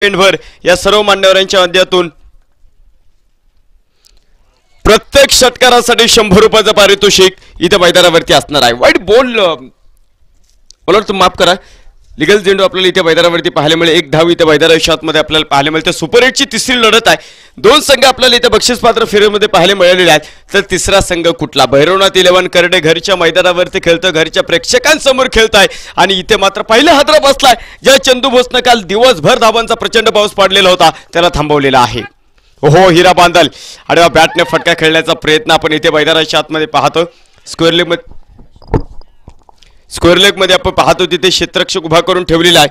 भर या सर्व मान्यवरांच्या माध्यमातून प्रत्येक षटकारासाठी 100 रुपयाचं पारितोषिक इथे मैदानावरती असणार आहे। वाईट बॉल मला माफ करा, लिगल झेंडू आपल्याला इथे मैदानावरती पाहायला मिळेल। एक धाव इथे मैदानाच्या आतमध्ये आपल्याला पाहायला मिळते। सुपर 8 ची तिसरी लढत आहे। दोन संघ आपल्याला इथे बक्षीसपात्र फेरीमध्ये पाहायला मिळालेले आहेत। तर तिसरा संघ कुठला? भैरवनाथ 11 करडे घरच्या मैदानावरती खेळतं, घरच्या प्रेक्षकांसमोर खेळताय आणि इथे मात्र पहिला हादरा बसलाय। ज्या चंदू भोसनं काल दिवसभर धावांचा प्रचंड पाऊस पडलेला होता त्याला थांबवलेला आहे। हो, हिरा बांदल आणि बॅटने फटका खेळण्याचा प्रयत्न आपण इथे मैदानाच्या आतमध्ये पाहतो। स्क्वेअर लेग मध्ये आपण पाहतो तिथे क्षेत्ररक्षक उभा करून ठेवलेला आहे।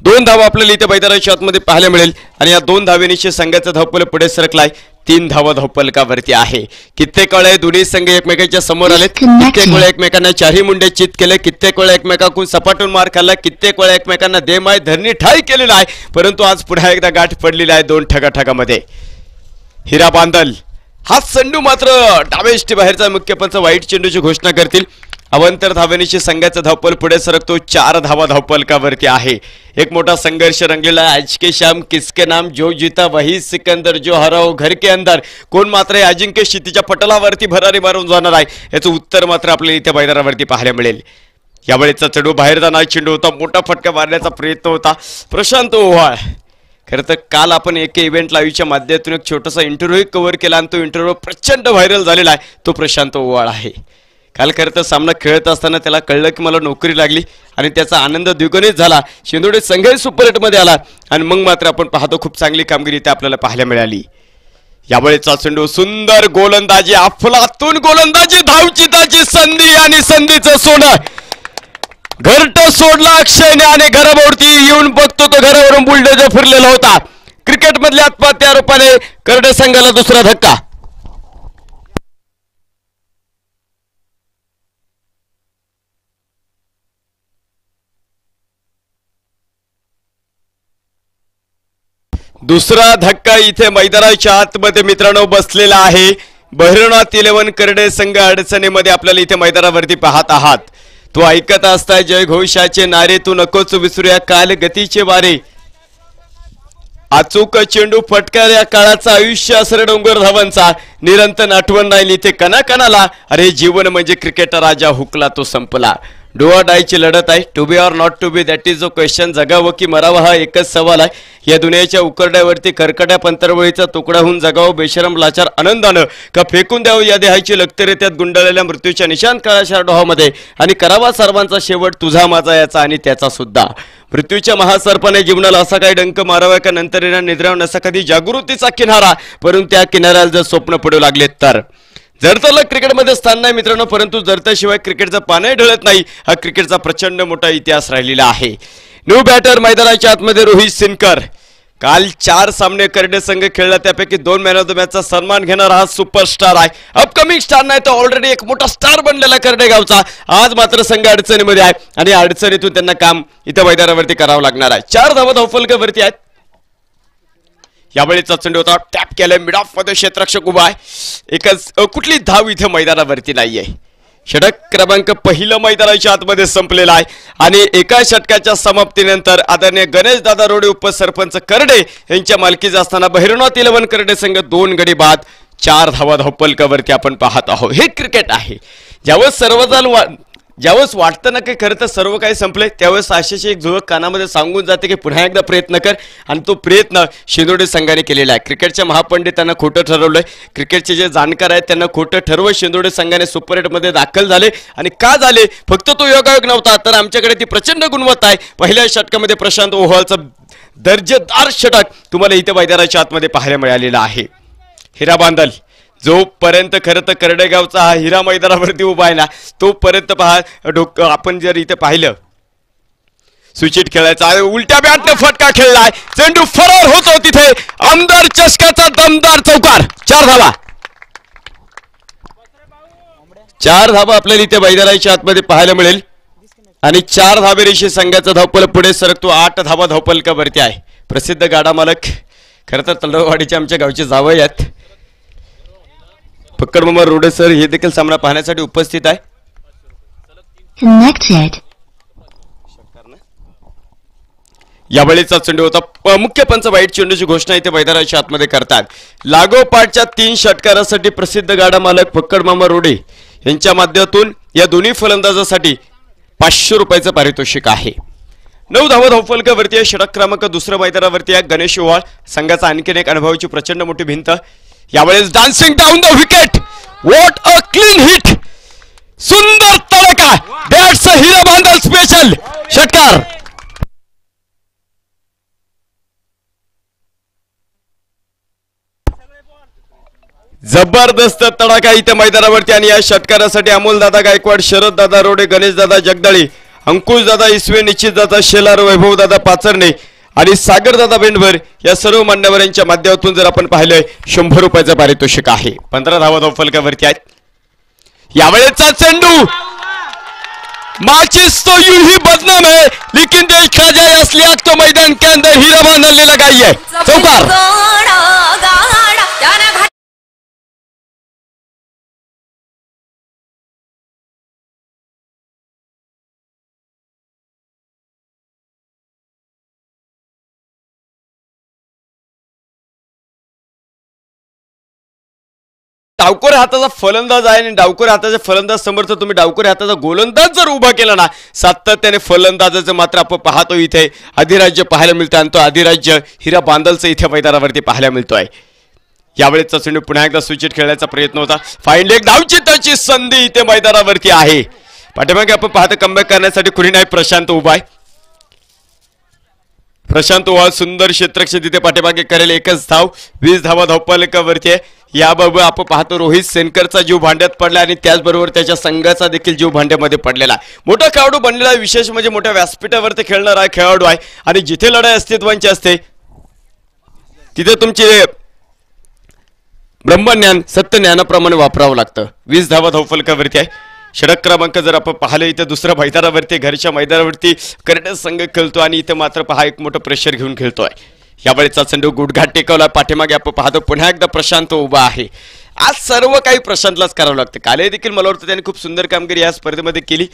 2 धावा आपल्याला इथे मैदानाच्या आतमध्ये पाहायला मिळेल आणि या 2 धावेनिशी संघाचा धावफलक पुढे सरकलाय। 3 धावा धावफलकावरती आहे। कित्येक वेळा दोन्ही संघ एकमेकांच्या समोर आले, कित्येक वेळा एकमेकांना चारही मुंडे चित केले, कित्येक वेळा एकमेकांकडून सपाटून मार खाल्ला, कित्येक वेळा एकमेकांना देमाय धरणी ठाई केलेला आहे। परंतु आज पुन्हा एकदा गाठ पडलेली आहे 2 ठगाठगामध्ये। हिरा बांदल हा चेंडू मात्र डावेष्टी बाहेरचा मुख्य पंच वाईट चेंडूची घोषणा करतील। अवंतर धावेनिशी संघाचा धावफल पुढे सरकतो। 4 धावा धावफलकावरती आहे। एक मोठा संघर्ष रंगलेला है। आज के शाम किसके नाम, जो जीता वही सिकंदर, जो हरा हो घर के अंदर। कोण मात्र अजिंक्य क्षितिजा पटलावरती भरारी मारून जाणार आहे याचं उत्तर मात्र आपल्याला इथे मैदानावरती पाहायला मिळेल। यावेळेचा चेंडू बाहेर जाणारा चेंडू होता, मोठा फटका मारण्याचा प्रयत्न होता प्रशांत ओव्हाळ। खरं तर काल आपण एक इव्हेंट लाईव्हच्या माध्यमातून एक छोटासा इंटरव्ह्यू कव्हर केला आणि तो इंटरव्ह्यू प्रचंड व्हायरल झालेला आहे। तो प्रशांत ओव्हाळ आहे। काल खरं तर सामना खेळत असताना त्याला कळलं की मला नोकरी लागली आणि त्याचा आनंद द्विगुणित झाला। शिंदोडे संघही सुपर 8 मध्ये आला आणि मग मात्र आपण पाहतो खूप चांगली कामगिरी इथे आपल्याला पाहायला मिळाली। यावेळेचा चेंडू सुंदर गोलंदाजी, अफलातून गोलंदाजी, धावचिताची संधी आणि संधीचं सोनं घरट सोडला अक्षयने आणि घराभोवती येऊन बघतो तो घरावरून बुलडोजर फिरलेला होता। क्रिकेट मधल्या आत्महत्या आरोपाने करडे संघाला दुसरा धक्का। दुसरा धक्का इथे मैदानाच्या आतमध्ये मित्रांनो बसलेला आहे। भैरवनाथ 11 करडे संघ अडचणीमध्ये आपल्याला इथे मैदानावरती पाहत आहात। तो ऐकत असताय जयघोषाचे नारे, तू नकोच विसरूया काल गतीचे वारे। अचूक चेंडू फटकार या काळाचा आयुष्य असर डोंगर धावांचा निरंतर आठवण राहिली इथे कणाकणाला। अरे जीवन म्हणजे क्रिकेट राजा हुकला तो संपला। डू ऑर डायची लढत आहे। To be or not to be, that is a question. जगावं की मरावं हा एकच सवाल आहे। या दुनियेच्या उकरड्यावरती करकट्या पंतरवळीचा तुकडा होऊन जगावं बेशरम लाचार आनंदानं, का फेकून द्यावं या देहाची लखतरे त्यात गुंडाळलेल्या मृत्यूच्या निशान काळाच्या डोहामध्ये, आणि करावा सर्वांचा शेवट तुझा माझा याचा आणि त्याचा सुद्धा। मृत्यूच्या महासर्पाने जीवनाला असा काही डंक मारावा का नंतर येणार निद्राव नसा कधी जागृतीचा किनारा, परंतु त्या किनाऱ्याला जर स्वप्न पडू लागले तर। जरताला क्रिकेटमध्ये स्थान नाही मित्रांनो, परंतु जरताशिवाय क्रिकेटचा पानही ढळत नाही हा क्रिकेटचा प्रचंड मोठा इतिहास राहिलेला आहे। न्यू बॅटर मैदानाच्या आतमध्ये रोहित सिनकर। काल 4 सामने करडे संघ खेळला, त्यापैकी 2 मॅन ऑफ द मॅचचा सन्मान घेणारा हा सुपरस्टार आहे। अपकमिंग स्टार नाही तर ऑलरेडी एक मोठा स्टार बनलेला करडे गावचा आज मात्र संघ अडचणीमध्ये आहे आणि अडचणीतून त्यांना काम इथे मैदानावरती करावं लागणार आहे। 4 धावा धावफलकावरती आहेत। यावेळेचा चेंडू होता, टॅप केलं, मिड ऑफ मध्ये क्षेत्ररक्षक उभा आहे। एकच कुठली धाव इथे मैदानावरती नाहीये। षटक क्रमांक पहिलं मैदानाच्या आतमध्ये संपलेला आहे आणि एका षटकाच्या समाप्तीनंतर आदरणीय गणेश दादा रोडे उपसरपंच करडे यांच्या मालकीचा असताना भैरवनाथ 11 करडे संघ 2 गडी बाद 4 धावा धावफलकावरती आपण पाहत आहोत। हे क्रिकेट आहे। ज्यावेळेस वाटतं ना की खरं तर सर्व काही संपले, त्यावेळेस आशेची एक झुळक कानामध्ये सांगून जाते की पुन्हा एकदा प्रयत्न कर, आणि तो प्रयत्न शिंदोडे संघाने केलेला आहे। क्रिकेटच्या महापंडितांना खोटं ठरवलंय, क्रिकेटचे जे जाणकार आहेत त्यांना खोटं ठरवत शिंदोडे संघाने सुपर 8 मध्ये दाखल झाले। आणि का झाले? फक्त तो योगायोग नव्हता, तर आमच्याकडे ती प्रचंड गुणवत्ता आहे। पहिल्या षटकामध्ये प्रशांत ओव्हाळचा दर्जेदार षटक तुम्हाला इथे मैदानाच्या आतमध्ये पाहायला मिळालेला आहे। हिरा बांदल जोपर्यंत खरं तर करडेगावचा हा हिरा मैदानावरती उभा आहे ना, तोपर्यंत पहा आपण जर इथे पाहिलं स्विचिट खेळायचा, उलट्या बॅटने फटका खेळलाय, चेंडू फरार होतो तिथे आमदार चषकाचा दमदार चौकार। 4 धावा 4 धावा आपल्याला इथे मैदानाच्या आतमध्ये पाहायला मिळेल आणि 4 धावेरेषे संघाचा धावफलक पुढे सरकतो। 8 धावा धावफलकावरती आहे। प्रसिद्ध गाडा मालक खरं तर तलवाडीचे आमच्या गावचे जावई आहेत फक्कड मामा रोडे सर, हे देखील सामना पाहण्यासाठी उपस्थित आहे। यावेळीचा चेंडू होता. मुख्य पंच वाईट चेंडूची घोषणा इथे मैदानाच्या आतमध्ये करतात. लागोपाठच्या 3 षटकारासाठी प्रसिद्ध गाडा मालक फक्कड मामा रोडे यांच्या माध्यमातून या दोन्ही फलंदाजासाठी 500 रुपयाचं पारितोषिक आहे. 9 धावा धावफलकावरती आहे. षटक क्रमांक दुसऱ्या मैदानावरती आहे गणेश ओवाळ संघाचा आणखीन एक अनुभवाची प्रचंड मोठी भिंत. यावेळेस dancing down the wicket. What a clean hit. सुंदर तडका. That's a Hira Bandal special षटकार. जबरदस्त तडाखा इथे मैदानावरती आणि या षटकारासाठी अमोल दादा गायकवाड, शरद दादा रोडे, गणेश दादा जगदाळी, अंकुश दादा इसवे, निश्चित दादा शेलार, वैभव दादा पाचरणे आणि सागर दादा बेंडभर या सर्व मान्यवरांच्या माध्यमातून जर आपण पाहिलंय 100 रुपयाचं पारितोषिक आहे. 15 धावा धावफलकावरती आहेत. यावेळेचा चेंडू माचिस तो यूं ही बदनाम है लेकिन देश खा जाए असलियत तो मैदान के अंदर हीरा बांधने लगाई है. चौकार. डावकोर हाताचा फलंदाज आहे आणि डावकोर हाताचा फलंदाज समोर तुम्ही डावकोर हाताचा गोलंदाज जर उभा केला ना सातत्याने फलंदाजाचं मात्र आपण पाहतो इथे अधिराज्य पाहायला मिळतं आणि तो अधिराज्य हिरा बांदलचं इथे मैदानावरती पाहायला मिळतोय. यावेळेचा चेंडू पुन्हा एकदा स्विच खेळण्याचा प्रयत्न होता. फाईन लेग धावची त्याची संधी इथे मैदानावरती आहे. पाठीमागे आपण पाहतो कमबॅक करण्यासाठी कुणी नाही प्रशांत उभा आहे. प्रशांत ओवाळ सुंदर क्षेत्ररक्षण तिथे पाठीमागे करेल. 1च धाव. 20 धावा धावफलकावरती आहे. याबाबत आपण पाहतो रोहित सेनकरचा जीव भांड्यात पडला आणि त्याचबरोबर त्याच्या संघाचा देखील जीव भांड्यामध्ये पडलेला. मोठा खेळाडू बनलेला आहे. विशेष म्हणजे मोठ्या व्यासपीठावरती खेळणारा खेळाडू आहे आणि जिथे लढाई अस्तित्वांची असते तिथे तुमचे ब्रह्मज्ञान सत्य ज्ञानाप्रमाणे वापरावं लागतं. 20 धावा धावफलकावरती आहे. षटक क्रमांक जर आपण पाहिलं इथे दुसऱ्या मैदानावरती घरच्या मैदानावरती कर्नाटक संघ खेळतो आणि इथे मात्र पहा एक मोठं प्रेशर घेऊन खेळतोय. यावेळेचा चेंडू गुडघाट टेकवला. पाठीमागे आपण पाहतो पुन्हा एकदा प्रशांत उभा आहे. आज सर्व काही प्रशांतलाच करावं लागतं. कालही देखील मला वाटतं त्याने खूप सुंदर कामगिरी या स्पर्धेमध्ये केली.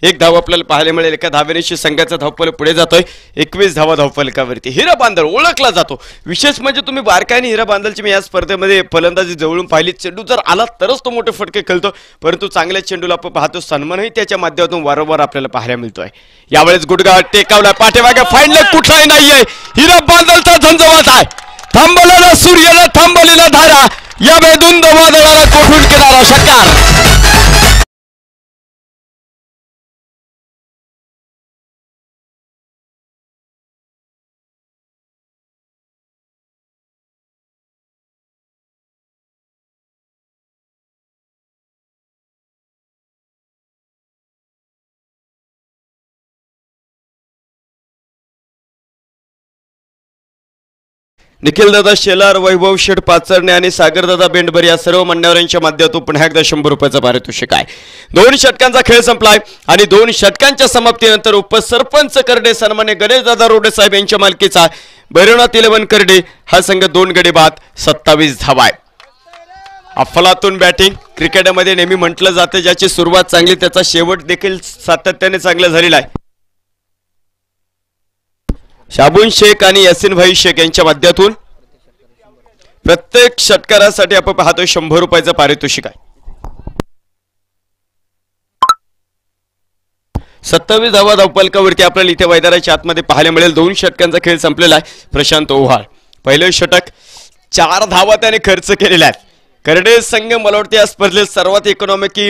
1 धाव आपल्याला पाहायला मिळेल. एका धावेने संघाचा धावफलक पुढे जातोय. 21 धावा धावफलकावरती हिरा बांदल ओळखला जातो. विशेष म्हणजे तुम्ही बारकाईने हिरा बांदलची मी या स्पर्धेमध्ये फलंदाजी जवळून पाहिली. चेंडू जर आला तरच तो मोठे फटके खेळतो परंतु चांगल्या चेंडूला आपण पाहतो सन्मानही त्याच्या माध्यमातून वारंवार आपल्याला पाहायला मिळतोय. यावेळेस गुडघा टेकावला. पाठीमागे फाईन लेग कुठलाही नाहीये. हिरा बांदलचा झंझावात आहे. थांबलेला सूर्याला थांबलेला धारा या बेधुंद वादळाला कोठून केणारा षटकार. निखिल दादा शेलार, वैभव शेठ पाचरणे आणि सागर दादा बेंडभर या सर्व मान्यवरांच्या माध्यमातून पुन्हा एकदा 100 रुपयाचं पारितोषिक आहे. 2 षटकांचा खेळ संपलाय आणि 2 षटकांच्या समाप्तीनंतर उपसरपंच करडे सन्मान्य गणेश दादा रोडे साहेब यांच्या मालकीचा भैरवनाथ 11 करडे हा संघ 2 गडी बाद 27 धावा आहे. अफलातून बॅटिंग क्रिकेटमध्ये नेहमी म्हटलं जाते ज्याची सुरुवात चांगली त्याचा शेवट देखील सातत्याने चांगला झालेला आहे. शाबून शेख आणि यासिन भाई शेख यांच्या माध्यमातून प्रत्येक षटकारासाठी आपण पाहतोय 100 रुपयाचं पारितोषिक आहे. 27 धावा धावफलकावरती आपल्याला इथे मैदानाच्या आतमध्ये पाहायला मिळेल. 2 षटकांचा खेळ संपलेला आहे. प्रशांत ओव्हाळ पहिलं षटक 4 धावा त्याने खर्च केलेल्या आहेत. करडे संघ मला वाटते या स्पर्धेत सर्वात इकॉनॉमिक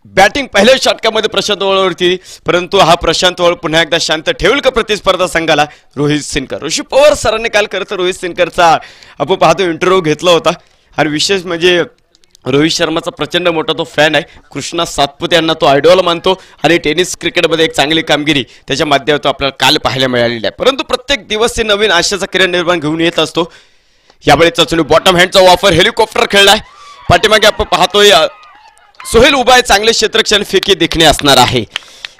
बॅटिंग पहिल्या षटकामध्ये प्रशांत ओवाळवरती परंतु हा प्रशांत ओवाळ पुन्हा एकदा शांत ठेवल का प्रतिस्पर्धा संघाला रोहित सिनकर. ऋषी पवार सरांनी काल करत रोहित सिनकरचा आपण पाहतो इंटरव्ह्यू घेतला होता आणि विशेष म्हणजे रोहित शर्माचा प्रचंड मोठा तो फॅन आहे. कृष्णा सातपुते यांना तो आयडॉल मानतो आणि टेनिस क्रिकेटमध्ये एक चांगली कामगिरी त्याच्या माध्यमातून आपल्याला काल पाहायला मिळालेली आहे. परंतु प्रत्येक दिवस ते नवीन आशेचा किरण निर्माण घेऊन येत असतो. यावेळेचा चेंडू बॉटम हँडचा वापर हेलिकॉप्टर खेळलाय. पाठीमागे आपण पाहतोय सोहेल उभा आहे. चांगले क्षेत्ररक्षण फेकी देखणे असणार आहे.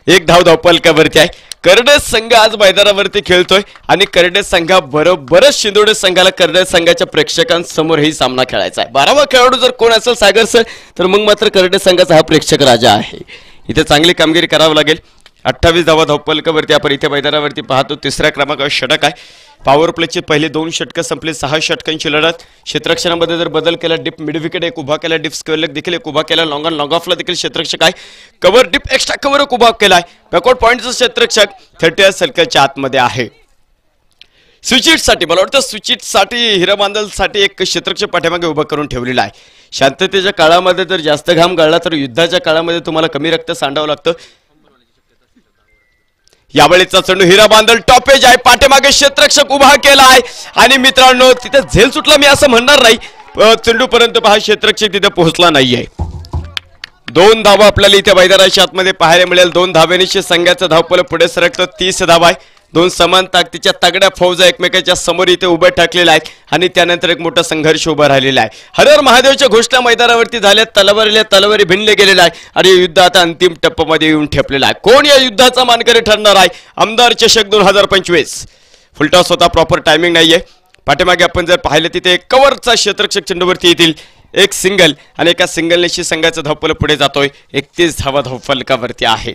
1 धाव धावफलकावरती आहे. करडे संघ आज मैदानावरती खेळतोय आणि करडे संघाबरोबरच शिंदोडे संघाला करडे संघाच्या प्रेक्षकांसमोर ही सामना खेळायचा आहे. 12वा खेळाडू जर कोण असेल सागर सर तर मग मात्र करडे संघाचा हा प्रेक्षक राजा आहे. इथे चांगली कामगिरी करावी लागेल. 28 धावा धावफलकावरती आपण इथे मैदानावरती पाहतो. तिसऱ्या क्रमांकावर षटक आहे. पॉवर प्लेचे पहिले 2 षटकं संपले. 6 षटकांची लढत. क्षेत्ररक्षणामध्ये जर बदल केला, डिप मिड विकेट एक उभा केला, डिप स्क्वेअर लेग देखील एक उभा केला, लॉंग ऑन लॉंग ऑफला देखील क्षेत्ररक्षक आहे. कव्हर डिप एक्स्ट्रा कव्हर एक उभा केलाय. बॅकवर्ड पॉईंटचं क्षेत्ररक्षक 30 सर्कलच्या आतमध्ये आहे. स्विचिटसाठी मला वाटतं स्विचिटसाठी हिरा बांदलसाठी एक क्षेत्ररक्षक पाठीमागे उभा करून ठेवलेला आहे. शांततेच्या काळामध्ये जर जास्त घाम गाळला तर युद्धाच्या काळामध्ये तुम्हाला कमी रक्त सांडावं लागतं. यावेळीचा चेंडू हिरा बांदल टॉपेज आहे. पाठीमागे क्षेत्ररक्षक उभा केला आहे आणि मित्रांनो तिथे झेल सुटला मी असं म्हणणार नाही. चेंडू पर्यंत पहा क्षेत्ररक्षक तिथे पोहोचला नाहीये. 2 धावा आपल्याला इथे मैदानाच्या आतमध्ये पाहायला मिळेल. 2 धावेनिशी संघाचा धावपल पुढे सरकतो. 30 धावा आहे. 2 समान ताकदीच्या तगड्या फौजा एकमेकांच्या समोर इथे उभे ठाकलेल्या आहेत आणि त्यानंतर एक मोठा संघर्ष उभा राहिलेला आहे. हर हर महादेवच्या घोषणा मैदानावरती झाल्या. तलवारी भिनले गेलेला आहे आणि युद्ध आता अंतिम टप्प्यामध्ये येऊन ठेपलेला आहे. कोण या युद्धाचा मानकरी ठरणार आहे? आमदार चषक 2025. फुलटॉस होता. प्रॉपर टायमिंग नाहीये. पाठीमागे आपण जर पाहिलं तिथे कव्हरचा क्षेत्ररक्षक चेंडूवरती येतील. एक सिंगल आणि एका सिंगलनेशी संघाचा धावफल पुढे जातोय. 31 धावा धावफलकावरती आहे.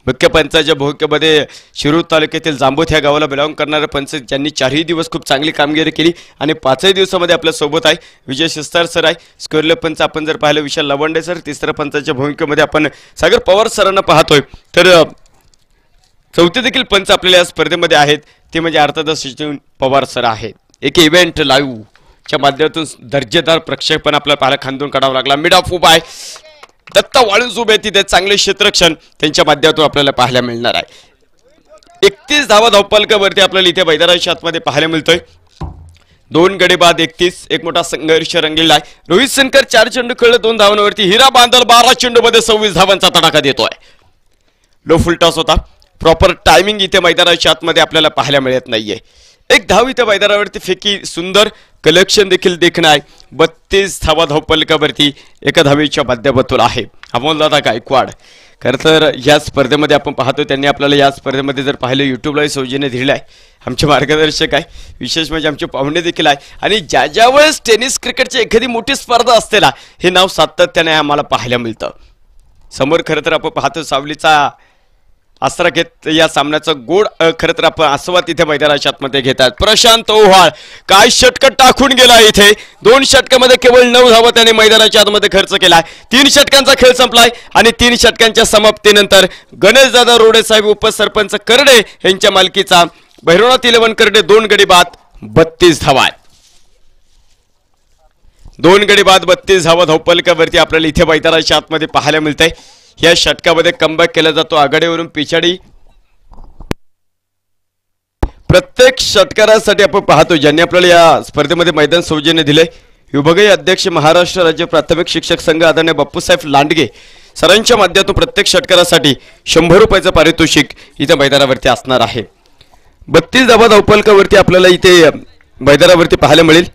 मुख्य पंचाच्या भूमिकेमध्ये शिरूर तालुक्यातील जांबूत ह्या गावाला बिलॉंग करणारे पंच ज्यांनी 4ही दिवस खूप चांगली कामगिरी केली आणि 5ही दिवसामध्ये आपल्या सोबत आहे. विजय शिस्तार सर आहे. स्क्वेअरले पंच आपण जर पाहिलं विशाल लवंडे सर. तिसऱ्या पंचाच्या भूमिकेमध्ये आपण सागर पवार सरांना पाहतोय. तर चौथे देखील पंच आपल्याला या स्पर्धेमध्ये आहेत. ते म्हणजे अर्थातच सचिन पवार सर आहेत. एक इव्हेंट लाईव्ह च्या माध्यमातून दर्जेदार प्रक्षेपण आपल्याला पाहायला खांदून काढावं लागला. मिड ऑफ उभा आहे. दत्ता वाळूंज उभे तिथे चांगले क्षेत्ररक्षण त्यांच्या माध्यमातून आपल्याला पाहायला मिळणार आहे. 31 धावा धावफलकावरती आपल्याला इथे मैदानाच्या आतमध्ये पाहायला मिळतोय. 2 गडी बाद 31. एक मोठा संघर्ष रंगलेला आहे. रोहित शंकर 4 चेंडू खेळले 2 धावांवरती. हिरा बांदल 12 चेंडूमध्ये 26 धावांचा तडाखा देतोय. लो फुल टॉस होता. प्रॉपर टायमिंग इथे मैदानाच्या आतमध्ये आपल्याला पाहायला मिळत नाहीये. एक धाव इथे मैदानावरती फेकी. सुंदर कलेक्शन देखील देखणं आहे. 32 धावा धावफलकावरती एका धावेच्या माध्यमातून आहे. अमोलदादा गायकवाड खरं तर या स्पर्धेमध्ये आपण पाहतो त्यांनी आपल्याला या स्पर्धेमध्ये जर पाहिलं युट्यूबला सौजन्य दिलेलं आहे. आमचे मार्गदर्शक आहे. विशेष म्हणजे आमचे पाहुणे देखील आहे आणि ज्या वेळेस टेनिस क्रिकेटची एखादी मोठी स्पर्धा असते ना हे नाव सातत्याने आम्हाला पाहायला मिळतं. समोर खरं तर आपण पाहतो सावलीचा आसरा घेत या सामन्याचा गोड खरं तर आपण आस्वाद इथे मैदानाच्या आतमध्ये घेतात. प्रशांत ओव्हाळ काय षटकं टाकून गेला इथे. 2 षटकामध्ये केवळ 9 धावा त्याने मैदानाच्या आतमध्ये खर्च केलाय. 3 षटकांचा खेळ संपलाय आणि 3 षटकांच्या समाप्तीनंतर गणेशदादा रोडे साहेब उपसरपंच करडे यांच्या मालकीचा भैरवनाथ 11 करडे 2 गडी बाद 32 धावा. 2 गडी बाद 32 धावा धावफलकावरती आपल्याला इथे मैदानाच्या आतमध्ये पाहायला मिळतंय. या षटकामध्ये कमबॅक केला जातो. आघाडीवरून पिछाडी प्रत्येक षटकारासाठी आपण पाहतो ज्यांनी आपल्याला या स्पर्धेमध्ये मैदान सौजन्य दिले. विभागीय अध्यक्ष महाराष्ट्र राज्य प्राथमिक शिक्षक संघ आदरणीय बापूसाहेब लांडगे सरांच्या माध्यमातून प्रत्येक षटकारासाठी 100 रुपयाचं पारितोषिक इथे मैदानावरती असणार आहे. 32 धावा धावफलकावरती आपल्याला इथे मैदानावरती पाहायला मिळेल.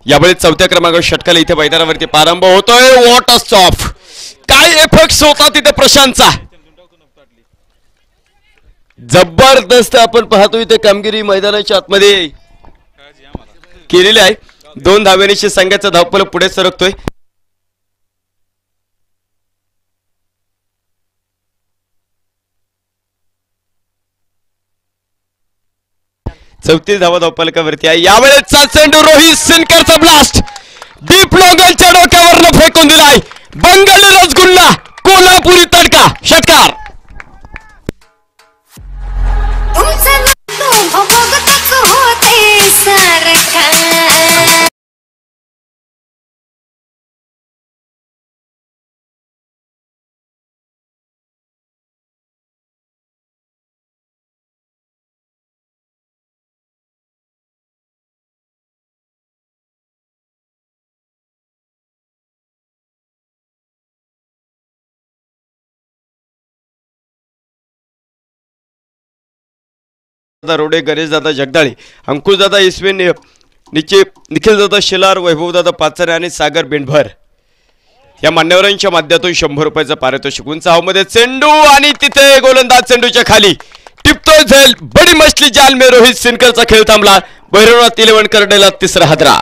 यावेळी 4थ्या क्रमांकावर षटकाला इथे मैदानावरती प्रारंभ होतोय. What a stop. काय एफेक्ट होता तिथे प्रशांतचा. जबरदस्त आपण पाहतो इथे कामगिरी मैदानाच्या आतमध्ये केलेली आहे. 2 धावेनिशी संघाचा धावफलक पुढे सरकतोय. चौतीस धावा धावफलकावरती आहे. यावेळेचा चेंडू रोहित सिनकरचा ब्लास्ट डीप लॉंगलच्या डोक्यावरनं फेकून दिलाय. बंगाली रसगुल्ला कोल्हापुरी तडका. षटकार रोडे, गणेशदादा जगदाळे, अंकुशदादा इसवे, निखिलदादा शेलार, वैभवदादा पाचरे आणि सागर बेंडभर या मान्यवरांच्या माध्यमातून 100 रुपयाचं पारितोषिक. उंच हवेमध्ये चेंडू आणि तिथे गोलंदाज चेंडूच्या खाली टिपतोय झेल. बडी मछली जाल में रोहित सिनकरचा खेळ थांबला. भैरवनाथ 11 करडेला 3रा हादरा.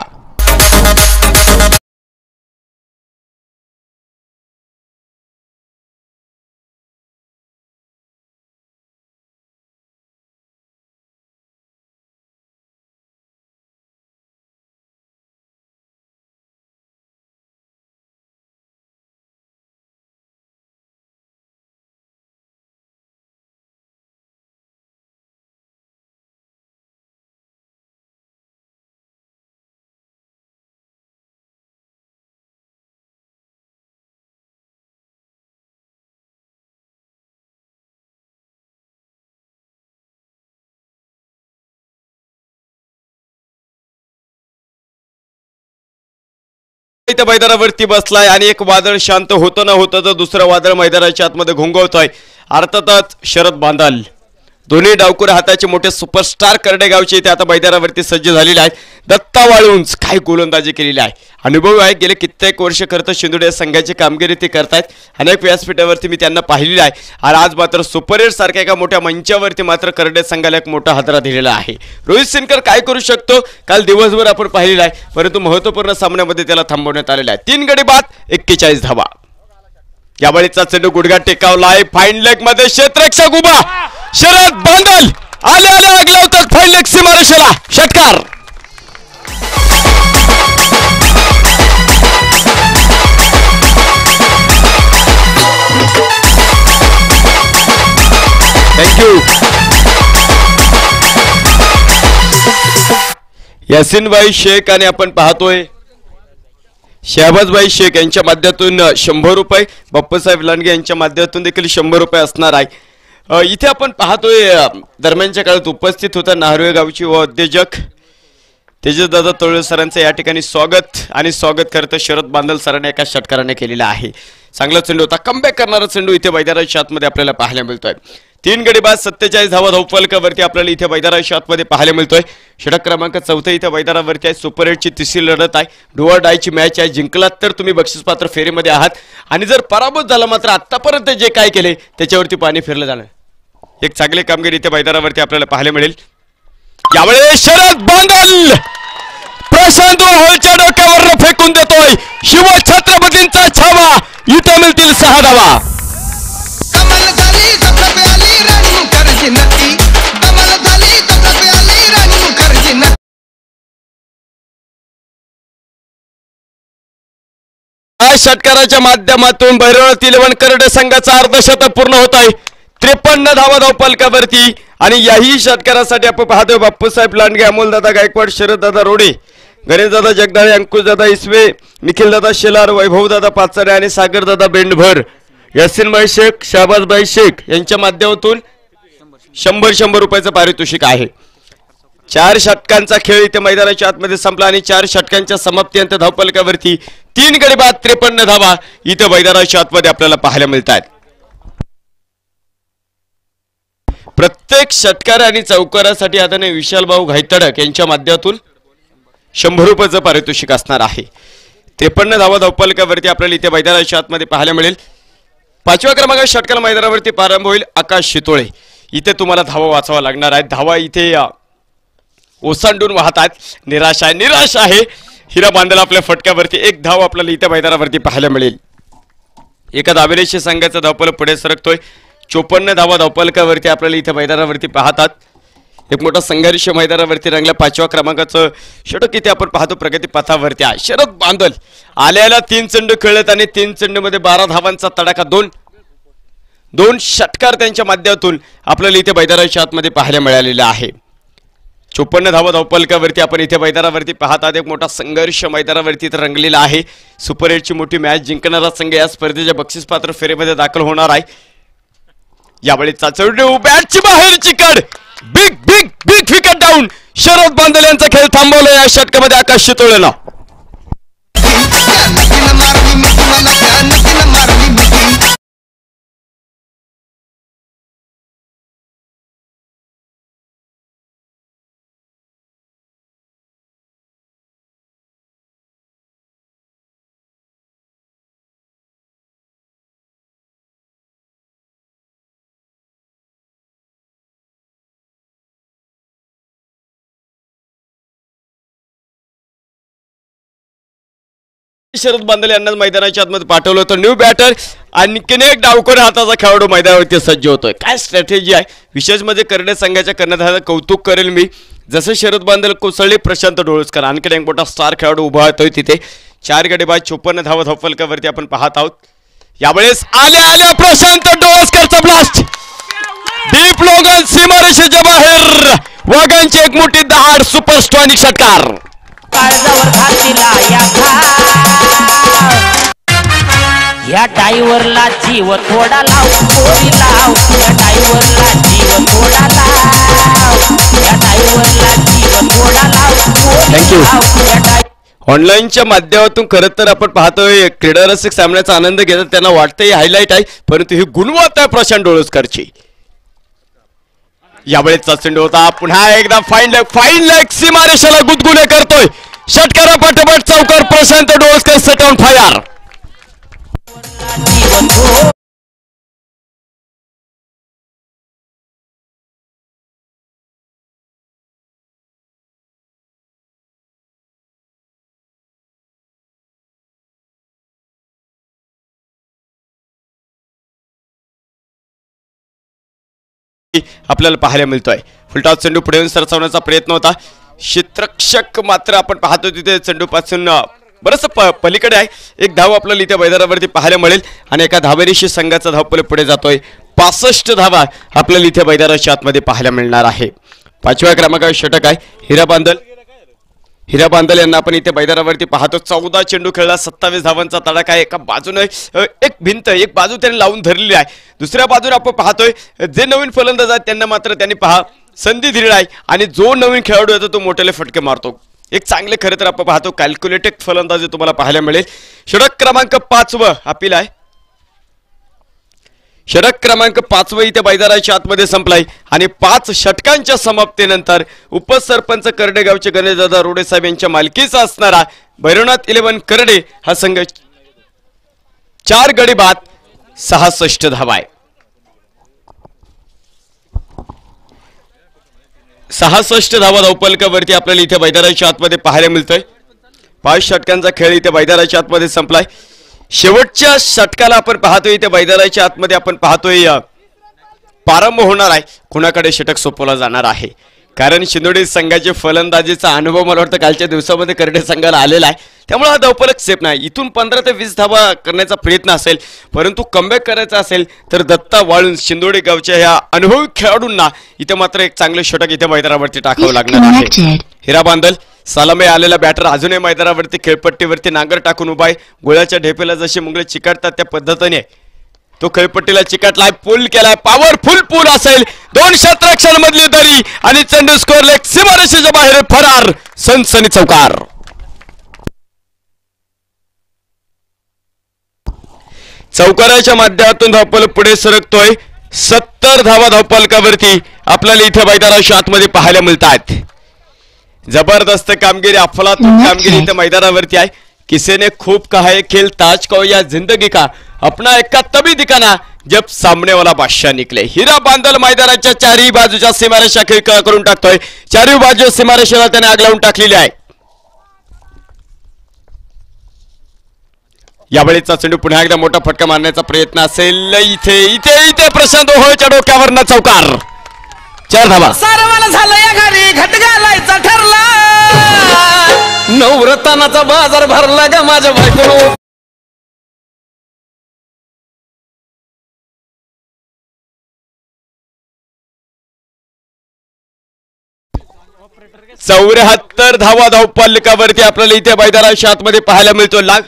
इथे मैदानावरती बसलाय आणि एक वादळ शांत होतं न होतं तर दुसरं वादळ मैदानाच्या आतमध्ये घोंगवतोय. अर्थातच शरद बांदल दोन्ही डावकुर हाताचे मोठे सुपरस्टार करडेगावचे इथे आता मैदानावरती सज्ज झालेले आहेत. दत्ता वाळुंज काय गोलंदाजी केलेली आहे, अनुभव आहे, गेले कित्येक वर्ष करतं शिंदोडे संघाची कामगिरी ते करतायत. अनेक व्यासपीठावरती मी त्यांना पाहिलेलं आहे आणि आज मात्र सुपर एट सारख्या एका मोठ्या मंचावरती मात्र करडे संघाला एक मोठा हादरा दिलेला आहे. रोहित सिन्नर काय करू शकतो काल दिवसभर आपण पाहिलेलं आहे, परंतु महत्त्वपूर्ण सामन्यामध्ये त्याला थांबवण्यात आलेला आहे. 3 गडी बाद 41 धावा. यावेळीचा चेंडू गुडघा टेकावलाय, फाईन लेग मध्ये क्षेत्ररक्षक उभा, शरद बांदल आले आले आग लावतात फाईन लेग सीमारेषेला, षटकार. थँक्यू. यासिनभाई शेख आणि आपण पाहतोय शहबाजभाई शेख यांच्या माध्यमातून 100 रुपये, बाप्पासाहेब लांडगे यांच्या माध्यमातून देखील 100 रुपये असणार आहे. इथे आपण पाहतोय दरम्यानच्या काळात उपस्थित होता नाहरुवे गावची व उद्योजक तेजसदादा तळवे सरांचं या ठिकाणी स्वागत करतं शरद बांदल सरांनी एका षटकाराने केलेला आहे. चांगला चेंडू होता, कमबॅक करणारा चेंडू इथे मैदानाच्या आतमध्ये आपल्याला पाहायला मिळतोय. 3 गडी बाद 47 धावा धावफलकावरती आपल्याला इथे मैदानाच्या आतमध्ये पाहायला मिळतोय. षटक क्रमांक 4 इथे मैदानावरती आहे. सुपर एटची तिसरी लढत आहे, डुआ डायची मॅच आहे. जिंकलात तर तुम्ही बक्षीसपात्र फेरीमध्ये आहात आणि जर पराभूत झाला मात्र आतापर्यंत जे काय केले त्याच्यावरती पाणी फिरलं जाणार. एक चांगली कामगिरी इथे मैदानावरती आपल्याला पाहायला मिळेल. यावेळेस शरद बांदल प्रशांत होलच्या डोक्यावर फेकून देतोय. शिव छत्रपतींचा छावा, इथे मिळतील 6 धावा. षटकाराच्या माध्यमातून भैरवनाथ करडे संघाचा अर्धशतक पूर्ण होत आहे. 53 धावा धावफलकावरती आणि याही षटकारासाठी आपण पाहतोय बाप्पूसाहेब लांडगे, अमोलदादा गायकवाड, शरददादा रोडे, गणेशदादा जगदाळे, अंकुशदादा इसवे, निखिलदादा शेलार, वैभवदादा पाचारे आणि सागरदादा बेंडभर, यासिनभाई शेख, शहबाजभाई शेख यांच्या माध्यमातून 100 रुपयाचं पारितोषिक आहे. 4 षटकांचा खेळ इथे मैदानाच्या आतमध्ये संपला आणि 4 षटकांच्या समाप्तीनंतर धावफलकावरती 3 गडी बाद 53 धावा इथे मैदानाच्या आतमध्ये आपल्याला पाहायला मिळतात. प्रत्येक षटकार आणि चौकारासाठी आता विशालभाऊ घायतडक यांच्या माध्यमातून 100 रुपयाचं पारितोषिक असणार आहे. 53 धावा धावफलकावरती आपल्याला इथे मैदानाच्या आतमध्ये पाहायला मिळेल. 5व्या क्रमांकाच्या षटकार मैदानावरती प्रारंभ होईल. आकाश शितोळे इथे तुम्हाला धावा वाचवा लागणार आहेत. धावा इथे ओसांडून वाहतात. निराश आहे. हिरा बांदल आपल्या फटक्यावरती 1 धाव आपल्याला इथे मैदानावरती पाहायला मिळेल. एका धावेशी संघाचा धावफलक पुढे सरकतोय. 54 धावा धावफलकावरती आपल्याला इथे मैदानावरती पाहतात. एक मोठा संघर्ष मैदानावरती रंगला. 5व्या क्रमांकाचं षटक इथे आपण पाहतो प्रगती पथावरती आहे. शरद बांदल आल्याला 3 चेंडू खेळलेत आणि 3 चेंडूमध्ये 12 धावांचा तडाखा, 2 षटकार त्यांच्या माध्यमातून आपल्याला इथे मैदानाच्या आतमध्ये पाहायला मिळालेला आहे. 54 धावा धावफलकावरती आपण इथे मैदानावरती पाहतात. एक मोठा संघर्ष मैदानावरती रंगलेला आहे. सुपर एटची मोठी मॅच जिंकणारा संघ या स्पर्धेच्या बक्षीसपात्र फेरीमध्ये दाखल होणार आहे. यावेळीचा चेंडू बॅटची बाहेरची कड, big wicket down. Sharad Bandal यांचा खेळ थांबवला या षटकामध्ये आकाश शितोळेला. शरद बांदल यांना मैदानाच्या आतमध्ये पाठवलं होतं. न्यू बॅटर आणखीन एक डावखोर हाताचा खेळाडू मैदानावरती सज्ज होतोय. काय स्ट्रॅटेजी आहे, विशेष म्हणजे करडे संघाच्या करण्यात कौतुक करेल मी. जसं शरद बांदल कोसळले, प्रशांत डोळसकर आणखीन एक मोठा स्टार खेळाडू उभा होतोय तिथे. 4 गडी बाद 54 धावा धावफलकावरती आपण पाहत आहोत. यावेळेस आल्या प्रशांत डोळसकरचा ब्लास्ट, डीप लोगन सीमारेषेच्या बाहेर. वाघांची एक मोठी दहाड, सुपरस्टॉनिक षटकार. या टाईवरला जीव थोडा लाव, थोडी लाव. या टाईवरला जीव थोडा लाव, या टाईवरला जीव थोडा लाव, थोडी लाव. ऑनलाईनच्या माध्यमातून खरं तर आपण पाहतोय क्रीडा रसिक सामन्याचा आनंद घेतात, त्यांना वाटतं ही हायलाईट आहे, परंतु ही गुणवत्ता आहे प्रशांत डोळसकरची. यावेळेचा चेंडू होता, पुन्हा एकदा फाईन लेग सीमारेषेला गुदगुले करतोय षटकारा पाठोपाठ चौकार प्रशांत डोळसकर सेट ऑन फायर. आपल्याला पाहायला मिळतोय फुलटॉस चेंडू पुढे येऊन सरसावण्याचा प्रयत्न होता, क्षेत्ररक्षक मात्र आपण पाहतो तिथे चेंडूपासून बरंच पलीकडे आहे. एक धाव आपल्याला इथे मैदानावरती पाहायला मिळेल आणि एका धावेनिशी संघाचा धावपले पुढे जातोय. 65 धावा आपल्याला इथे मैदानाच्या आतमध्ये पाहायला मिळणार आहे. 5व्या क्रमांकावर षटक आहे हिरा बांदल यांना आपण इथे मैदानावरती पाहतो. 14 चेंडू खेळला, 27 धावांचा तडाखा आहे. एका बाजूने एक भिंत, एक बाजू त्यांनी लावून धरलेली आहे, दुसऱ्या बाजूने आपण पाहतोय जे नवीन फलंदाज आहेत त्यांना मात्र त्यांनी संधी दिली आहे आणि जो नवीन खेळाडू येतो तो मोठ्याले फटके मारतो. एक चांगले खरं तर आपण पाहतो कॅल्क्युलेटेड फलंदाजी तुम्हाला पाहायला मिळेल. षटक क्रमांक 5 अपील आहे. षटक क्रमांक 5 इथे मैदानाच्या आतमध्ये संपलाय आणि 5 षटकांच्या समाप्तीनंतर उपसरपंच करडेगावचे गणेशदादा रोडे साहेब यांच्या मालकीचा असणारा भैरवनाथ 11 करडे हा संघ 4 गडी बाद 66 धावा आहे. 66 धावा धावपलकावरती आपल्याला इथे मैदानाच्या आतमध्ये पाहायला मिळतोय. 5 षटकांचा खेळ इथे मैदानाच्या आतमध्ये संपलाय. शेवटच्या षटकाला आपण पाहतोय इथे मैदानाच्या आतमध्ये आपण पाहतोय प्रारंभ होणार आहे. कुणाकडे षटक सोपवला जाणार आहे, कारण शिंदोडी संघाचे फलंदाजीचा अनुभव मला वाटतं कालच्या दिवसामध्ये करडे संघाला आलेला आहे, त्यामुळे हा धावपलक सेफ नाही. इथून 15 ते 20 धावा करण्याचा प्रयत्न असेल, परंतु कमबॅक करायचा असेल तर दत्ता वाळून शिंदोडी गावच्या या अनुभवी खेळाडूंना इथे मात्र एक चांगले षटक इथे मैदानावरती टाकावं लागणार आहे. हिरा बांदल सालामे आलेला बॅटर अजूनही मैदानावरती खेळपट्टीवरती नांगर टाकून उभा आहे. गोळ्याच्या ढेपेला जसे मुंगळे चिकाटतात त्या पद्धतीने तो खेळपट्टीला चिकाटलाय, पूल केलाय, पॉवरफुल पूल असेल. 2 क्षेत्ररक्षणामधली दरी आणि चेंडू स्कोर लेग सीमारेषेच्या बाहेर फरार, सनसनी चौकार. चौकाराच्या माध्यमातून धावपल पुढे सरकतोय. 70 धावा धावपलकावरती आपल्याला इथे मैदानाच्या आतमध्ये पाहायला मिळतात. जबरदस्त कामगिरी, अफलातून कामगिरी इथे मैदानावरती आहे. किसी ने खूब कहा है खेल ताज का या जिंदगी का, अपना एक का तभी दिखाना जब सामने वाला बादशाह निकले. हिरा बांदल मैदानाच्या चारही बाजूच्या सीमारेषा खिळखिळा करून टाकतोय. चारही बाजू सीमारेषेला त्याने आग लावून टाकलेली आहे. यावेळीचा चेंडू पुन्हा एकदा मोठा फटका मारण्याचा प्रयत्न असेल. इथे इथे इथे प्रशांत ओहोळच्या डोक्यावरनं चौकार. 4 धावा. सारवाला झालं या घरी घट घालायचा ठरला, नवरत्नाचा बाजार भरला ग माझ्या बायकोनं. चौऱ्याहत्तर धावा धावपलकावरती आपल्याला इथे मैदानाच्या आतमध्ये पाहायला मिळतो. लाग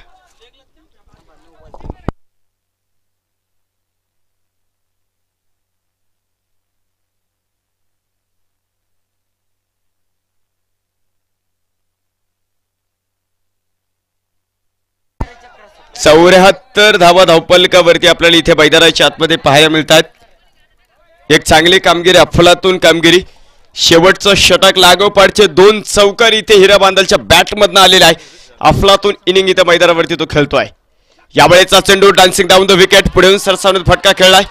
चौऱ्याहत्तर धावा धावपलकावरती आपल्याला इथे मैदानाच्या आतमध्ये पाहायला मिळतात. एक चांगली कामगिरी, अफलातून कामगिरी. शेवटचं षटक लागोपाठचे 2 चौकार इथे हिरा बांदलच्या बॅटमधनं आलेला आहे. अफलातून इनिंग इथे मैदानावरती तो खेळतोय. यावेळेचा चेंडू डान्सिंग डाऊन द विकेट, पुढे येऊन सरसावण्यात फटका खेळलाय.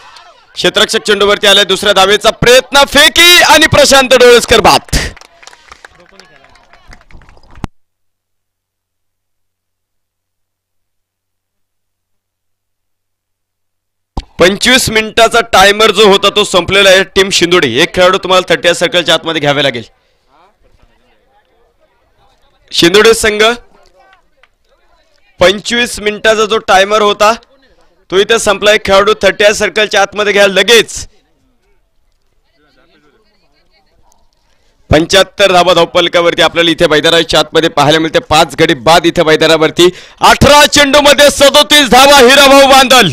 क्षेत्ररक्षक चेंडूवरती आलाय. दुसऱ्या धावेचा प्रयत्न, फेकी आणि प्रशांत डोळसकर बाद. 25 मिनिटाचा टायमर जो होता तो संपलेला आहे. टीम शिंदोडी, एक खेळाडू तुम्हाला 30 सर्कलच्या आतमध्ये घ्यावे लागेल. शिंदोडी संघ 25 मिनिटाचा जो टायमर होता तो इथे संपला. एक खेळाडू 30 सर्कलच्या आतमध्ये घ्या लगेच. 75 धावा धावपलकावरती आपल्याला इथे मैदानाच्या आतमध्ये पाहायला मिळते. 5 गडी बाद इथे मैदानावरती. 18 चेंडू मध्ये 37 धावा हिराभाऊ बांदल.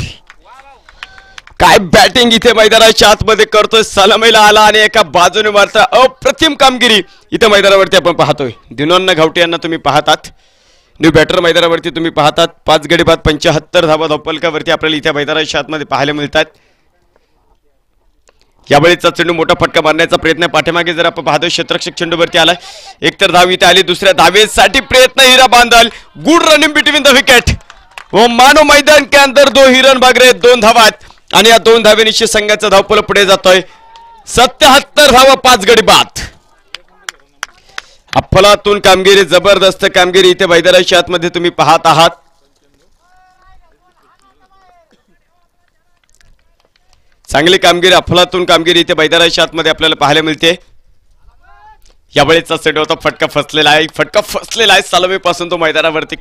काय बॅटिंग इथे मैदानाच्या आतमध्ये करतोय. सलामीला आला आणि एका बाजूने मारता अप्रतिम कामगिरी इथे मैदानावरती आपण पाहतोय. दिनोन्न घावटे यांना तुम्ही पाहतात. न्यू बॅटर मैदानावरती तुम्ही पाहतात 5 गडी बाद 75 धावा धावफलकावरती आपल्याला इथे मैदानाच्या आतमध्ये पाहायला मिळतात. यावेळीचा चेंडू मोठा फटका मारण्याचा प्रयत्न पाठीमागे जर आपण पाहतो क्षेत्ररक्षक चेंडूवरती आला. एकतर धाव इथे आली, दुसऱ्या धावेसाठी प्रयत्न हिरा बांधल. Good running between the wicket वो मानो मैदान के अंदर 2 हिरन भाग रहे 2 धावात आणि या 2 धावेनिशी संघाचा धावफलक पुढे जातोय. 77 धावा 5 गडी बाद. अफलातून कामगिरी, जबरदस्त कामगिरी इथे मैदानाच्या आतमध्ये तुम्ही पाहत आहात. चांगली कामगिरी, अफलातून कामगिरी इथे मैदानाच्या आतमध्ये आपल्याला पाहायला मिळते. यावेळेचा चेंडूचा फटका फसलेला आहे, सलामीपासून तो मैदानावरती